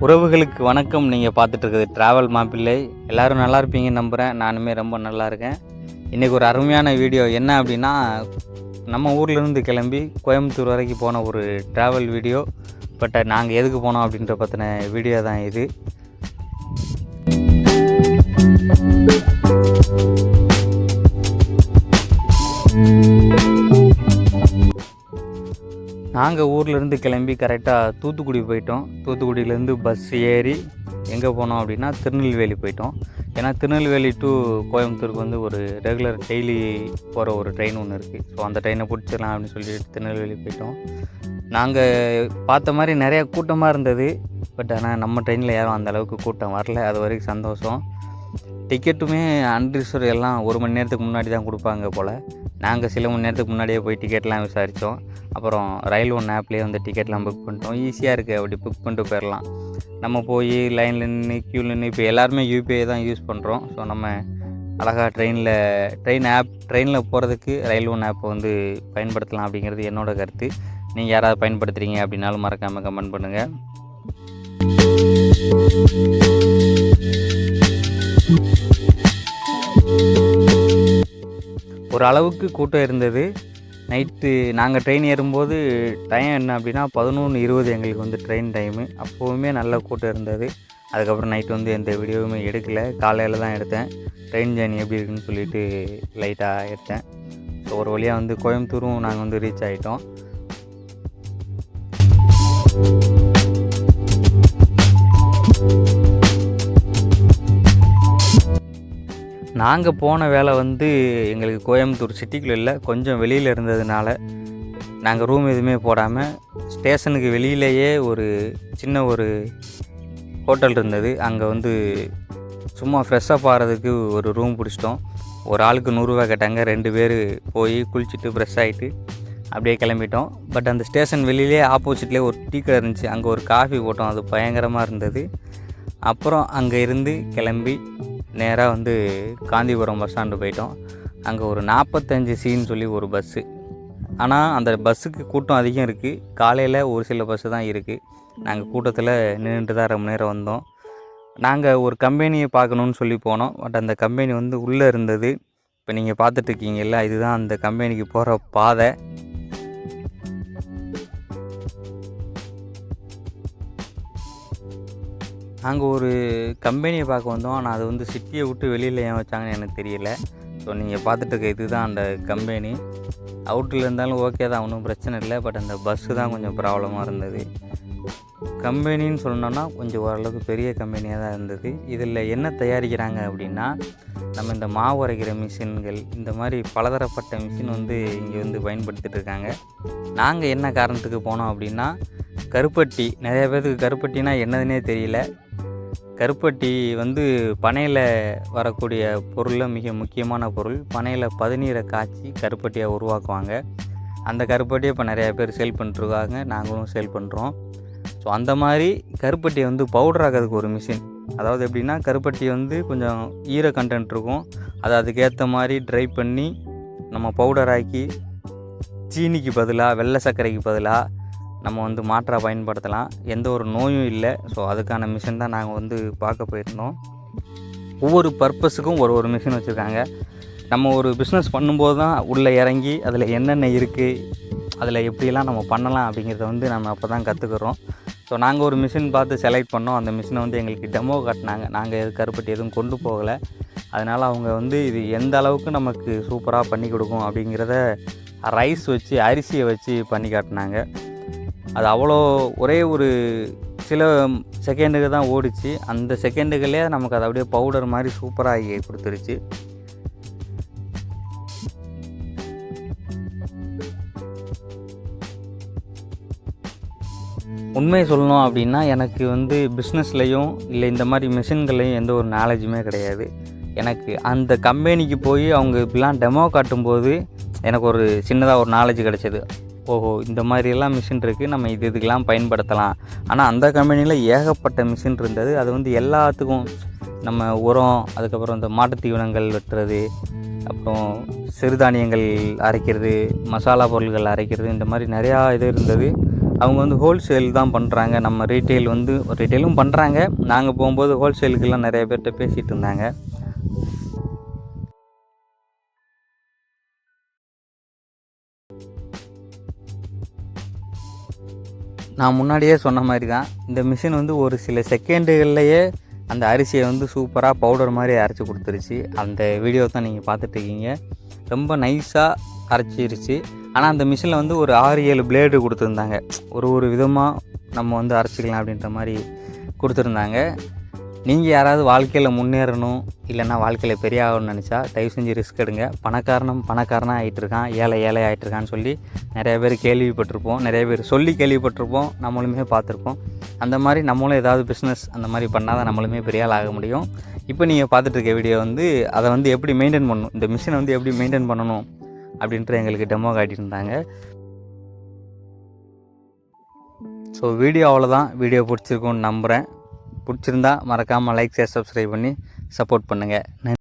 உறவுகளுக்கு வணக்கம். நீங்கள் பார்த்துட்டு இருக்கிறது ட்ராவல் மாப்பிள்ளை. எல்லோரும் நல்லா இருப்பீங்கன்னு நம்புகிறேன். நானுமே ரொம்ப நல்லா இருக்கேன். இன்றைக்கி ஒரு அருமையான வீடியோ என்ன அப்படின்னா, நம்ம ஊர்லேருந்து கிளம்பி கோயம்புத்தூர் வரைக்கும் போன ஒரு ட்ராவல் வீடியோ. பட் நாங்கள் எதுக்கு போனோம் அப்படின்ற பற்றின வீடியோ தான் இது. நாங்கள் ஊர்லேருந்து கிளம்பி கரெக்டாக தூத்துக்குடி போயிட்டோம். தூத்துக்குடியிலேருந்து பஸ் ஏறி எங்கே போனோம் அப்படின்னா திருநெல்வேலி போயிட்டோம். ஏன்னா திருநெல்வேலி டு கோயம்புத்தூருக்கு வந்து ஒரு ரெகுலர் டெய்லி போகிற ஒரு ட்ரெயின் ஒன்று இருக்குது. ஸோ அந்த ட்ரெயினை பிடிச்சிடலாம் அப்படின்னு சொல்லிட்டு திருநெல்வேலி போயிட்டோம். நாங்கள் பார்த்த மாதிரி நிறையா கூட்டமாக இருந்தது. பட் ஆனால் நம்ம ட்ரெயினில் யாரும் அந்த அளவுக்கு கூட்டம் வரல. அது வரைக்கும் சந்தோஷம். டிக்கெட்டுமே அன்ரிசர்வ் எல்லாம் 1 மணி நேரத்துக்கு முன்னாடி தான் கொடுப்பாங்க போல். நாங்கள் சில மணி நேரத்துக்கு முன்னாடியே போய் டிக்கெட்லாம் விசாரித்தோம். அப்புறம் ரயில் ஒன் ஆப்லேயே வந்து டிக்கெட்லாம் புக் பண்ணிட்டோம். ஈஸியாக இருக்குது, அப்படி புக் பண்ணிட்டு போயிடலாம். நம்ம போய் லைனில் நின்று க்யூவில் நின்று இப்போ எல்லாருமே யூபிஐ தான் யூஸ் பண்ணுறோம். ஸோ நம்ம அழகாக ட்ரெயினில் போகிறதுக்கு ரயில் ஒன் ஆப்பை வந்து பயன்படுத்தலாம் அப்படிங்கிறது என்னோடய கருத்து. நீங்கள் யாராவது பயன்படுத்துகிறீங்க அப்படின்னாலும் மறக்காமல் கமெண்ட் பண்ணுங்கள். ஒரு அளவுக்கு கூட்டம் இருந்தது. நைட்டு நாங்கள் ட்ரெயின் ஏறும்போது டைம் என்ன அப்படின்னா 11:20 எங்களுக்கு வந்து ட்ரெயின் டைமு. அப்போவுமே நல்ல கூட்டம் இருந்தது. அதுக்கப்புறம் நைட்டு வந்து எந்த வீடியோவுமே எடுக்கலை. காலையில் தான் எடுத்தேன். ட்ரெயின் ஜேர்னி எப்படி இருக்குன்னு சொல்லிட்டு லைட்டாக எடுத்தேன். ஸோ ஒரு வழியாக வந்து கோயம்புத்தூரும் நாங்கள் வந்து ரீச் ஆகிட்டோம். நாங்கள் போன வேலை வந்து எங்களுக்கு கோயம்புத்தூர் சிட்டிக்குள்ளே இல்லை, கொஞ்சம் வெளியில் இருந்ததுனால நாங்கள் ரூம் எதுவுமே போடாமல் ஸ்டேஷனுக்கு வெளியிலேயே ஒரு சின்ன ஒரு ஹோட்டல் இருந்தது. அங்கே வந்து சும்மா ஃப்ரெஷ்ஷப் ஆகிறதுக்கு ஒரு ரூம் பிடிச்சிட்டோம். ஒரு ஆளுக்கு 100 ரூபா கேட்டாங்க. 2 பேர் போய் குளிச்சுட்டு ஃப்ரெஷ் ஆகிட்டு அப்படியே கிளம்பிட்டோம். பட் அந்த ஸ்டேஷன் வெளியிலே ஆப்போசிட்லேயே ஒரு டீ கடை இருந்துச்சு. அங்கே ஒரு காஃபி போட்டோம். அது பயங்கரமாக இருந்தது. அப்புறம் அங்கே இருந்து கிளம்பி நேராக வந்து காந்திபுரம் பஸ் ஸ்டாண்டு போயிட்டோம். அங்கே ஒரு 45Cன்னு சொல்லி ஒரு பஸ்ஸு. ஆனால் அந்த பஸ்ஸுக்கு கூட்டம் அதிகம் இருக்குது. காலையில் ஒரு சில பஸ்ஸு தான் இருக்குது. நாங்கள் கூட்டத்தில் நின்றுட்டு தான் 2 மணி நேரம் வந்தோம். நாங்கள் ஒரு கம்பெனியை பார்க்கணுன்னு சொல்லி போனோம். பட் அந்த கம்பெனி வந்து உள்ளே இருந்தது. இப்போ நீங்கள் பார்த்துட்ருக்கீங்கல்ல, இதுதான் அந்த கம்பெனிக்கு போகிற பாதை. நாங்கள் ஒரு கம்பெனியை பார்க்க வந்தோம். ஆனால் அது வந்து சிட்டியை விட்டு வெளியில் ஏன் வச்சாங்கன்னு எனக்கு தெரியல. ஸோ நீங்கள் பார்த்துட்டு இருக்க இதுதான் அந்த கம்பெனி. அவுட்டில் இருந்தாலும் ஓகே தான், ஒன்றும் பிரச்சனை இல்லை. பட் அந்த பஸ்ஸு தான் கொஞ்சம் ப்ராப்ளமாக இருந்தது. கம்பெனின்னு சொல்லணுன்னா கொஞ்சம் ஓரளவுக்கு பெரிய கம்பெனியாக தான் இருந்தது. இதில் என்ன தயாரிக்கிறாங்க அப்படின்னா, நம்ம இந்த மாவு அரைக்கிற மிஷின்கள், இந்த மாதிரி பலதரப்பட்ட மிஷின் வந்து இங்கே வந்து பயன்படுத்திகிட்டு இருக்காங்க. நாங்கள் என்ன காரணத்துக்கு போனோம் அப்படின்னா, கருப்பட்டி. நிறைய பேருக்கு கருப்பட்டினா என்னதுன்னே தெரியல. கருப்பட்டி வந்து பனையில் வரக்கூடிய பொருளில் மிக முக்கியமான பொருள். பனையில் பதநீரை காய்ச்சி கருப்பட்டியை உருவாக்குவாங்க. அந்த கருப்பட்டியை இப்போ நிறையா பேர் சேல் பண்ணிட்டுருக்காங்க. நாங்களும் சேல் பண்ணுறோம். ஸோ அந்த மாதிரி கருப்பட்டியை வந்து பவுடர் ஆகிறதுக்கு ஒரு மிஷின். அதாவது எப்படின்னா, கருப்பட்டி வந்து கொஞ்சம் ஈர கண்டென்ட் இருக்கும். அதை அதுக்கேற்ற மாதிரி ட்ரை பண்ணி நம்ம பவுடர் ஆக்கி சீனிக்கு பதிலாக, வெள்ளை சர்க்கரைக்கு பதிலாக நம்ம வந்து மாற்றாக பயன்படுத்தலாம். எந்த ஒரு நோயும் இல்லை. ஸோ அதுக்கான மிஷின் தான் நாங்கள் வந்து பார்க்க போயிருந்தோம். ஒவ்வொரு பர்பஸுக்கும் ஒரு மிஷின் வச்சுருக்காங்க. நம்ம ஒரு பிஸ்னஸ் பண்ணும்போது தான் உள்ளே இறங்கி அதில் என்னென்ன இருக்குது, அதில் எப்படிலாம் நம்ம பண்ணலாம் அப்படிங்கிறத வந்து நம்ம அப்போ தான் கற்றுக்குறோம். ஸோ நாங்கள் ஒரு மிஷின் பார்த்து செலக்ட் பண்ணோம். அந்த மிஷினை வந்து எங்களுக்கு டெமோ காட்டினாங்க. நாங்கள் கருப்பட்டி எதுவும் கொண்டு போகலை. அதனால் அவங்க வந்து இது எந்த அளவுக்கு நமக்கு சூப்பராக பண்ணி கொடுக்கும் அப்படிங்கிறத ரைஸ் வச்சு, அரிசியை வச்சு பண்ணி காட்டினாங்க. அது அவ்வளோ ஒரே ஒரு சில செகண்டுக்கு தான் ஓடிச்சு. அந்த செகண்டுகளே நமக்கு அதை அப்படியே பவுடர் மாதிரி சூப்பராக கொடுத்துருச்சு. உண்மையை சொல்லணும் அப்படின்னா, எனக்கு வந்து பிஸ்னஸ்லேயும் இல்லை இந்த மாதிரி மிஷின்கள்லையும் எந்த ஒரு நாலேஜுமே கிடையாது. எனக்கு அந்த கம்பெனிக்கு போய் அவங்க இப்படிலாம் டெமோ காட்டும்போது எனக்கு ஒரு சின்னதாக ஒரு நாலேஜ் கிடச்சிது. ஓஹோ, இந்த மாதிரியெல்லாம் மிஷின் இருக்குது, நம்ம இதுக்கெல்லாம் பயன்படுத்தலாம். ஆனால் அந்த கம்பெனியில் ஏகப்பட்ட மிஷின் இருந்தது. அது வந்து எல்லாத்துக்கும் நம்ம உரம், அதுக்கப்புறம் இந்த மாட்டுத் தீவனங்கள் வெட்டுறது, அப்புறம் சிறுதானியங்கள் அரைக்கிறது, மசாலா பொருட்கள் அரைக்கிறது, இந்த மாதிரி நிறையா இது இருந்தது. அவங்க வந்து ஹோல்சேல் தான் பண்ணுறாங்க. நம்ம ரீட்டெயிலும் பண்ணுறாங்க. நாங்கள் போகும்போது ஹோல்சேலுக்கெல்லாம் நிறைய பேர்கிட்ட பேசிகிட்டு இருந்தாங்க. நான் முன்னாடியே சொன்ன மாதிரி தான், இந்த மிஷின் வந்து ஒரு சில செகண்டுகள்லையே அந்த அரிசியை வந்து சூப்பராக பவுடர் மாதிரி அரைச்சி கொடுத்துருச்சு. அந்த வீடியோ தான் நீங்கள் பார்த்துட்ருக்கீங்க. ரொம்ப நைஸாக அரைச்சிருச்சு. ஆனால் அந்த மிஷினில் வந்து ஒரு 6-7 பிளேடு கொடுத்துருந்தாங்க. ஒரு விதமாக நம்ம வந்து அரைச்சிக்கலாம் அப்படின்ற மாதிரி கொடுத்துருந்தாங்க. நீங்கள் யாராவது வாழ்க்கையில் முன்னேறணும், இல்லைன்னா வாழ்க்கையில் பெரிய ஆகணும்னு நினச்சா தயவு செஞ்சு ரிஸ்க் எடுங்க. பணக்காரனாக ஆகிட்டுருக்கான், ஏழை ஆகிட்டுருக்கான்னு சொல்லி நிறைய பேர் கேள்விப்பட்டிருப்போம். நிறைய பேர் சொல்லி கேள்விப்பட்டிருப்போம், நம்மளுமே பார்த்துருப்போம். அந்த மாதிரி நம்மளும் ஏதாவது பிஸ்னஸ் அந்த மாதிரி பண்ணால் தான் நம்மளுமே பெரிய ஆள் ஆக முடியும். இப்போ நீங்கள் பார்த்துட்ருக்க வீடியோ வந்து அதை வந்து எப்படி மெயின்டைன் பண்ணணும், இந்த மிஷினை வந்து எப்படி மெயின்டைன் பண்ணணும் அப்படின்ட்டு எங்களுக்கு டெமோ காட்டியிருந்தாங்க. ஸோ வீடியோ அவ்வளோதான். வீடியோ பிடிச்சிருக்குன்னு நம்புகிறேன். பிடிச்சிருந்தா மறக்காமல் லைக், ஷேர், சப்ஸ்கிரைப் பண்ணி சப்போர்ட் பண்ணுங்கள்.